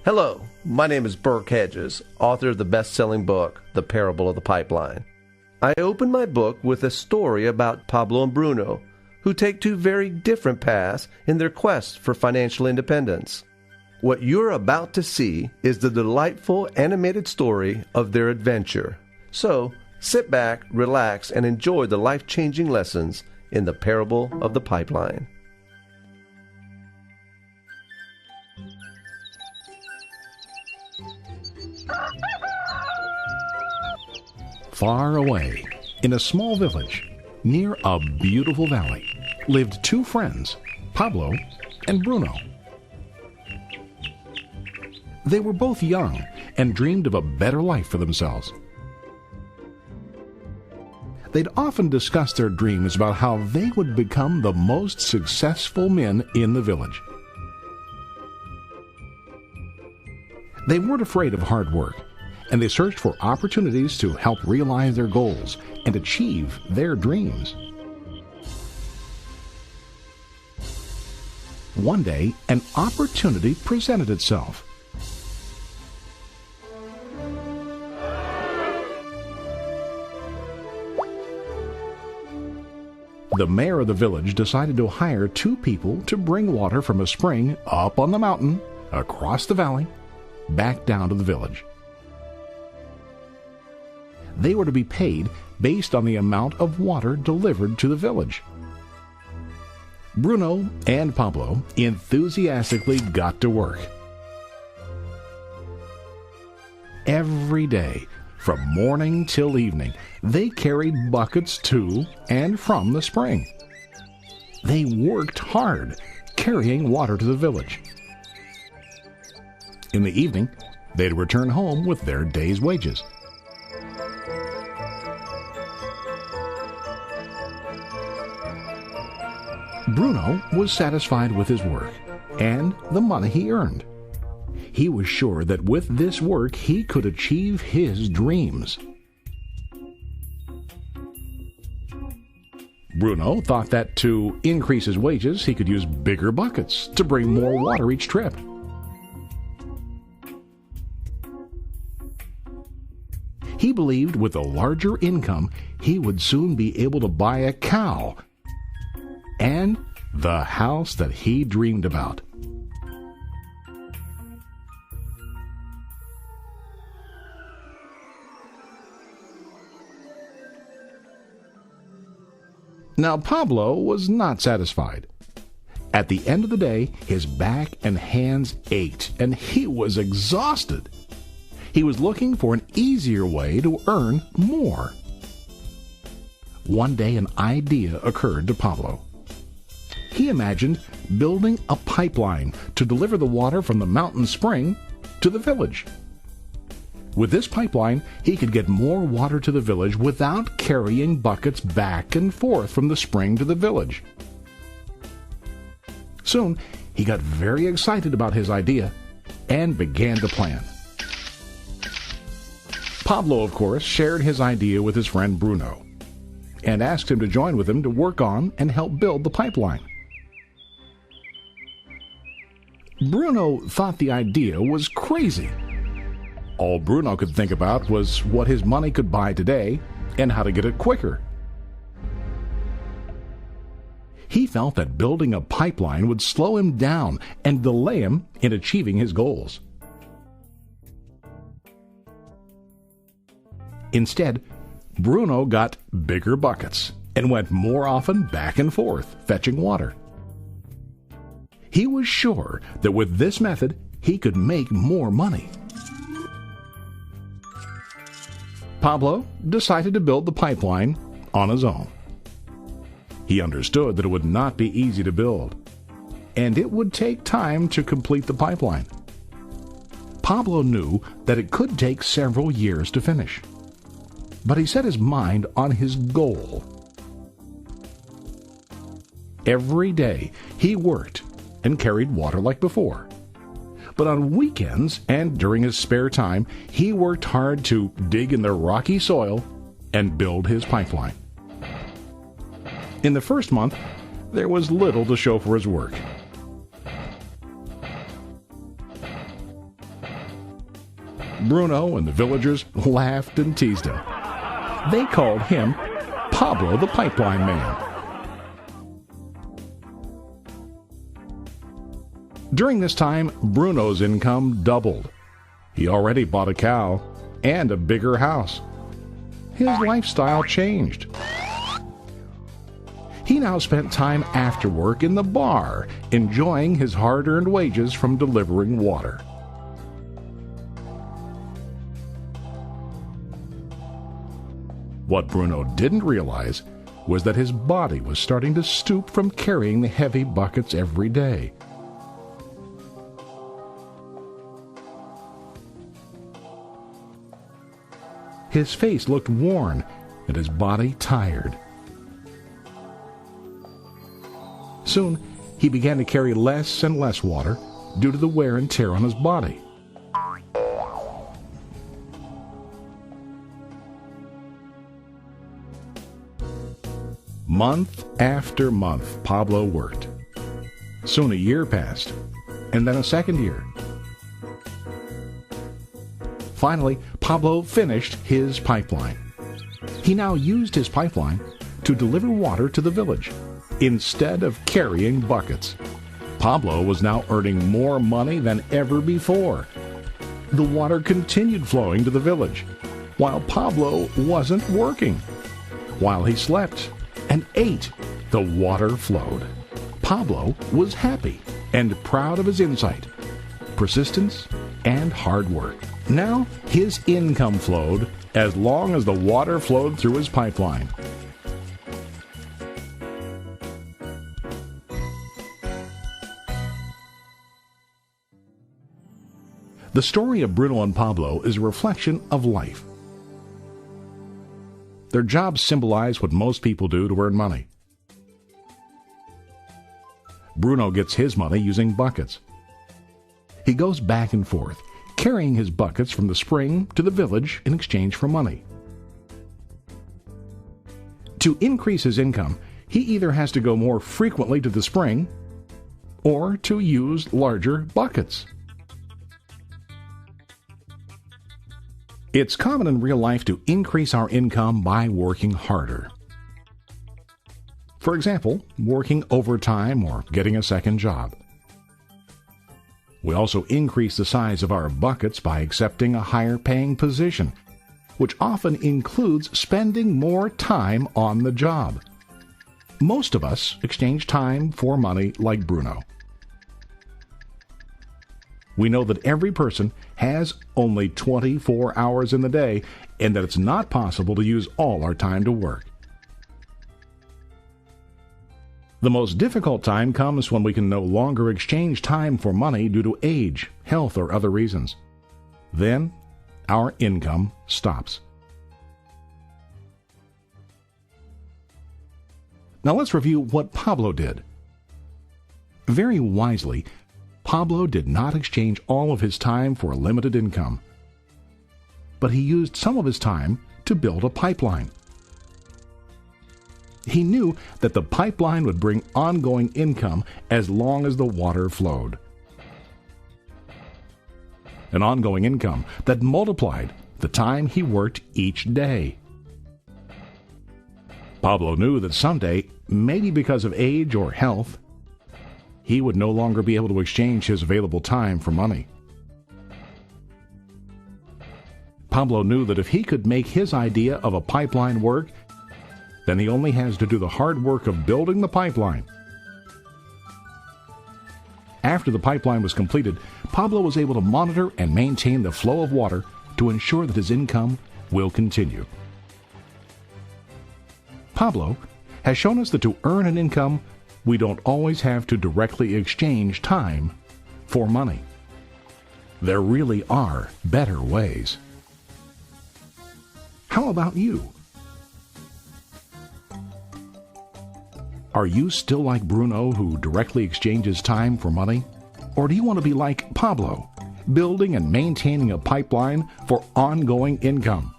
Hello, my name is Burke Hedges, author of the best-selling book, The Parable of the Pipeline. I open my book with a story about Pablo and Bruno, who take two very different paths in their quest for financial independence. What you're about to see is the delightful animated story of their adventure. So, sit back, relax, and enjoy the life-changing lessons in The Parable of the Pipeline. Far away, in a small village, near a beautiful valley, lived two friends, Pablo and Bruno. They were both young and dreamed of a better life for themselves. They'd often discuss their dreams about how they would become the most successful men in the village. They weren't afraid of hard work, and they searched for opportunities to help realize their goals and achieve their dreams. One day, an opportunity presented itself. The mayor of the village decided to hire two people to bring water from a spring up on the mountain, across the valley, back down to the village. They were to be paid based on the amount of water delivered to the village. Bruno and Pablo enthusiastically got to work. Every day, from morning till evening, they carried buckets to and from the spring. They worked hard, carrying water to the village. In the evening, they'd return home with their day's wages. Bruno was satisfied with his work and the money he earned. He was sure that with this work he could achieve his dreams. Bruno thought that to increase his wages he could use bigger buckets to bring more water each trip. He believed with a larger income he would soon be able to buy a cow and the house that he dreamed about. Now Pablo was not satisfied. At the end of the day, his back and hands ached, and he was exhausted. He was looking for an easier way to earn more. One day an idea occurred to Pablo. He imagined building a pipeline to deliver the water from the mountain spring to the village. With this pipeline, he could get more water to the village without carrying buckets back and forth from the spring to the village. Soon, he got very excited about his idea and began to plan. Pablo, of course, shared his idea with his friend Bruno and asked him to join with him to work on and help build the pipeline. Bruno thought the idea was crazy. All Bruno could think about was what his money could buy today and how to get it quicker. He felt that building a pipeline would slow him down and delay him in achieving his goals. Instead, Bruno got bigger buckets and went more often back and forth fetching water. He was sure that with this method, he could make more money. Pablo decided to build the pipeline on his own. He understood that it would not be easy to build, and it would take time to complete the pipeline. Pablo knew that it could take several years to finish, but he set his mind on his goal. Every day he worked and carried water like before. But on weekends and during his spare time, he worked hard to dig in the rocky soil and build his pipeline. In the first month, there was little to show for his work. Bruno and the villagers laughed and teased him. They called him Pablo the Pipeline Man. During this time, Bruno's income doubled. He already bought a cow and a bigger house. His lifestyle changed. He now spent time after work in the bar, enjoying his hard-earned wages from delivering water. What Bruno didn't realize was that his body was starting to stoop from carrying the heavy buckets every day. His face looked worn and his body tired. Soon, he began to carry less and less water due to the wear and tear on his body. Month after month, Pablo worked. Soon a year passed, and then a second year. Finally, Pablo finished his pipeline. He now used his pipeline to deliver water to the village instead of carrying buckets. Pablo was now earning more money than ever before. The water continued flowing to the village, while Pablo wasn't working. While he slept and ate, the water flowed. Pablo was happy and proud of his insight, persistence, and hard work. Now his income flowed as long as the water flowed through his pipeline. The story of Bruno and Pablo is a reflection of life. Their jobs symbolize what most people do to earn money. Bruno gets his money using buckets. He goes back and forth, carrying his buckets from the spring to the village in exchange for money. To increase his income, he either has to go more frequently to the spring or to use larger buckets. It's common in real life to increase our income by working harder. For example, working overtime or getting a second job. We also increase the size of our buckets by accepting a higher paying position, which often includes spending more time on the job. Most of us exchange time for money like Bruno. We know that every person has only 24 hours in the day and that it's not possible to use all our time to work. The most difficult time comes when we can no longer exchange time for money due to age, health, or other reasons. Then, our income stops. Now let's review what Pablo did. Very wisely, Pablo did not exchange all of his time for a limited income, but he used some of his time to build a pipeline. He knew that the pipeline would bring ongoing income as long as the water flowed. An ongoing income that multiplied the time he worked each day. Pablo knew that someday, maybe because of age or health, he would no longer be able to exchange his available time for money. Pablo knew that if he could make his idea of a pipeline work, then he only has to do the hard work of building the pipeline. After the pipeline was completed, Pablo was able to monitor and maintain the flow of water to ensure that his income will continue. Pablo has shown us that to earn an income, we don't always have to directly exchange time for money. There really are better ways. How about you? Are you still like Bruno, who directly exchanges time for money? Or do you want to be like Pablo, building and maintaining a pipeline for ongoing income?